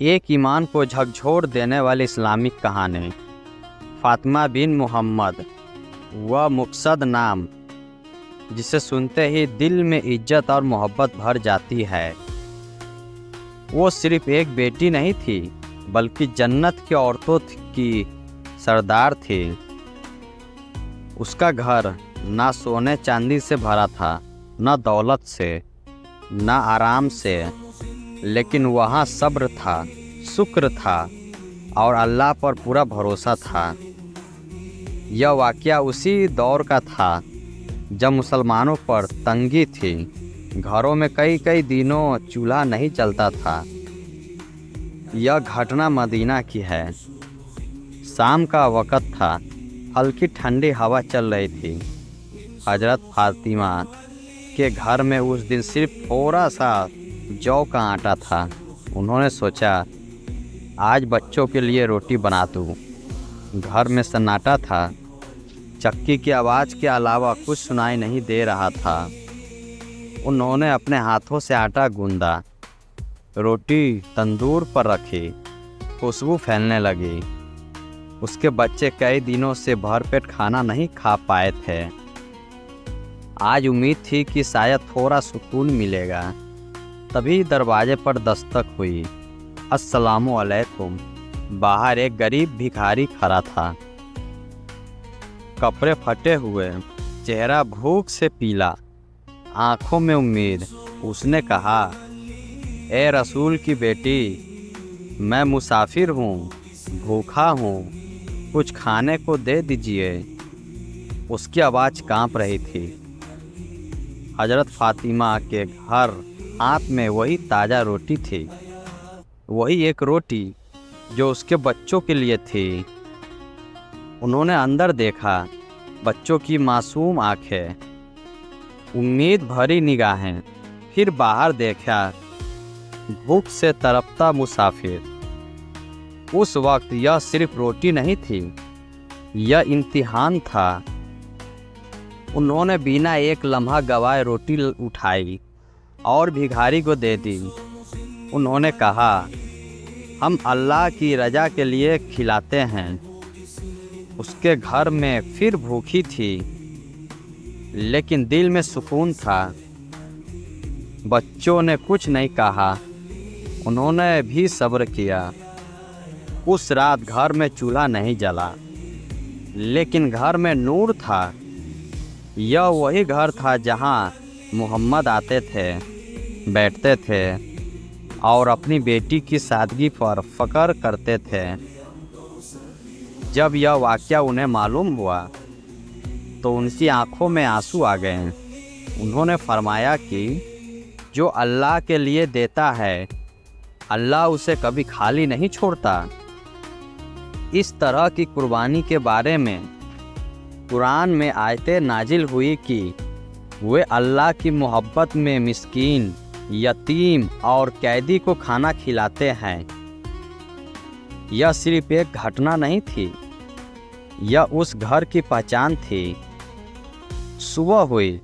ایک ایمان کو جھکجھور دینے والی اسلامک کہانی۔ فاطمہ بن محمد، وہ مقصد نام جسے سنتے ہی دل میں عزت اور محبت بھر جاتی ہے۔ وہ صرف ایک بیٹی نہیں تھی بلکہ جنت کی عورتوں کی سردار تھی۔ اس کا گھر نہ سونے چاندی سے بھرا تھا، نہ دولت سے، نہ آرام سے، لیکن وہاں صبر تھا، شکر تھا اور اللہ پر پورا بھروسہ تھا۔ یہ واقعہ اسی دور کا تھا جب مسلمانوں پر تنگی تھی، گھروں میں کئی دنوں چولہا نہیں چلتا تھا۔ یہ گھٹنا مدینہ کی ہے۔ شام کا وقت تھا، ہلکی ٹھنڈی ہوا چل رہی تھی۔ حضرت فاطمہ کے گھر میں اس دن صرف تھوڑا سا جو کا آٹا تھا۔ انہوں نے سوچا آج بچوں کے لیے روٹی بنا دوں۔ گھر میں سناٹا تھا، چکی کی آواز کے علاوہ کچھ سنائی نہیں دے رہا تھا۔ انہوں نے اپنے ہاتھوں سے آٹا گوندا، روٹی تندور پر رکھی، خوشبو پھیلنے لگی۔ اس کے بچے کئی دنوں سے بھر پیٹ کھانا نہیں کھا پائے تھے۔ آج امید تھی کہ شاید تھوڑا سکون ملے گا۔ تبھی دروازے پر دستک ہوئی۔ السلام علیکم۔ باہر ایک غریب بھکاری کھڑا تھا، کپڑے پھٹے ہوئے، چہرہ بھوک سے پیلا، آنکھوں میں امید۔ اس نے کہا، اے رسول کی بیٹی، میں مسافر ہوں، بھوکا ہوں، کچھ کھانے کو دے دیجیے۔ اس کی آواز کانپ رہی تھی۔ حضرت فاطمہ کے گھر ہاتھ میں وہی تازہ روٹی تھی، وہی ایک روٹی جو اس کے بچوں کے لیے تھی۔ انہوں نے اندر دیکھا، بچوں کی معصوم آنکھیں، امید بھری نگاہیں، پھر باہر دیکھا، بھوک سے تڑپتا مسافر۔ اس وقت یہ صرف روٹی نہیں تھی، یہ امتحان تھا۔ انہوں نے بنا ایک لمحہ گوائے روٹی اٹھائی اور بھکاری کو دے دی۔ انہوں نے کہا، ہم اللہ کی رضا کے لیے کھلاتے ہیں۔ اس کے گھر میں پھر بھوکی تھی، لیکن دل میں سکون تھا۔ بچوں نے کچھ نہیں کہا، انہوں نے بھی صبر کیا۔ اس رات گھر میں چولہا نہیں جلا، لیکن گھر میں نور تھا۔ یہ وہی گھر تھا جہاں محمد آتے تھے، بیٹھتے تھے اور اپنی بیٹی کی سادگی پر فخر کرتے تھے۔ جب یہ واقعہ انہیں معلوم ہوا تو ان کی آنکھوں میں آنسو آ گئے۔ انہوں نے فرمایا کہ جو اللہ کے لیے دیتا ہے، اللہ اسے کبھی خالی نہیں چھوڑتا۔ اس طرح کی قربانی کے بارے میں قرآن میں آیتیں نازل ہوئی کہ وہ اللہ کی محبت میں مسکین، یتیم اور قیدی کو کھانا کھلاتے ہیں۔ یہ صرف ایک گھٹنا نہیں تھی، یہ اس گھر کی پہچان تھی۔ صبح ہوئی،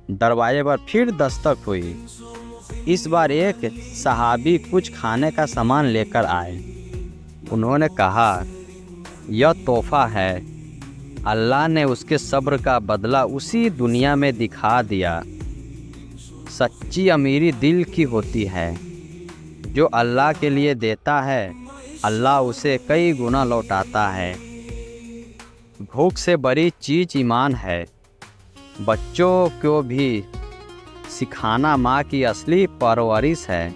دروازے پر پھر دستک ہوئی۔ اس بار ایک صحابی کچھ کھانے کا سامان لے کر آئے۔ انہوں نے کہا، یہ تحفہ ہے۔ اللہ نے اس کے صبر کا بدلہ اسی دنیا میں دکھا دیا۔ سچی امیری دل کی ہوتی ہے۔ جو اللہ کے لیے دیتا ہے، اللہ اسے کئی گنا لوٹاتا ہے۔ بھوک سے بڑی چیز ایمان ہے۔ بچوں کو بھی سکھانا ماں کی اصلی پرورش ہے۔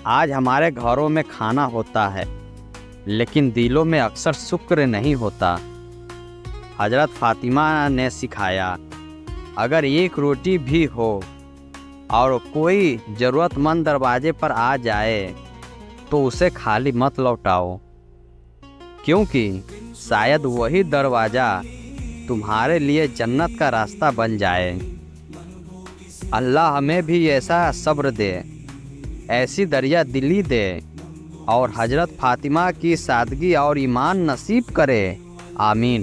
آج ہمارے گھروں میں کھانا ہوتا ہے، لیکن دلوں میں اکثر شکر نہیں ہوتا۔ حضرت فاطمہ نے سکھایا، اگر ایک روٹی بھی ہو اور کوئی ضرورت مند دروازے پر آ جائے تو اسے خالی مت لوٹاؤ، کیونکہ شاید وہی دروازہ تمہارے لیے جنت کا راستہ بن جائے۔ اللہ ہمیں بھی ایسا صبر دے، ایسی دریا دلی دے اور حضرت فاطمہ کی سادگی اور ایمان نصیب کرے۔ آمین۔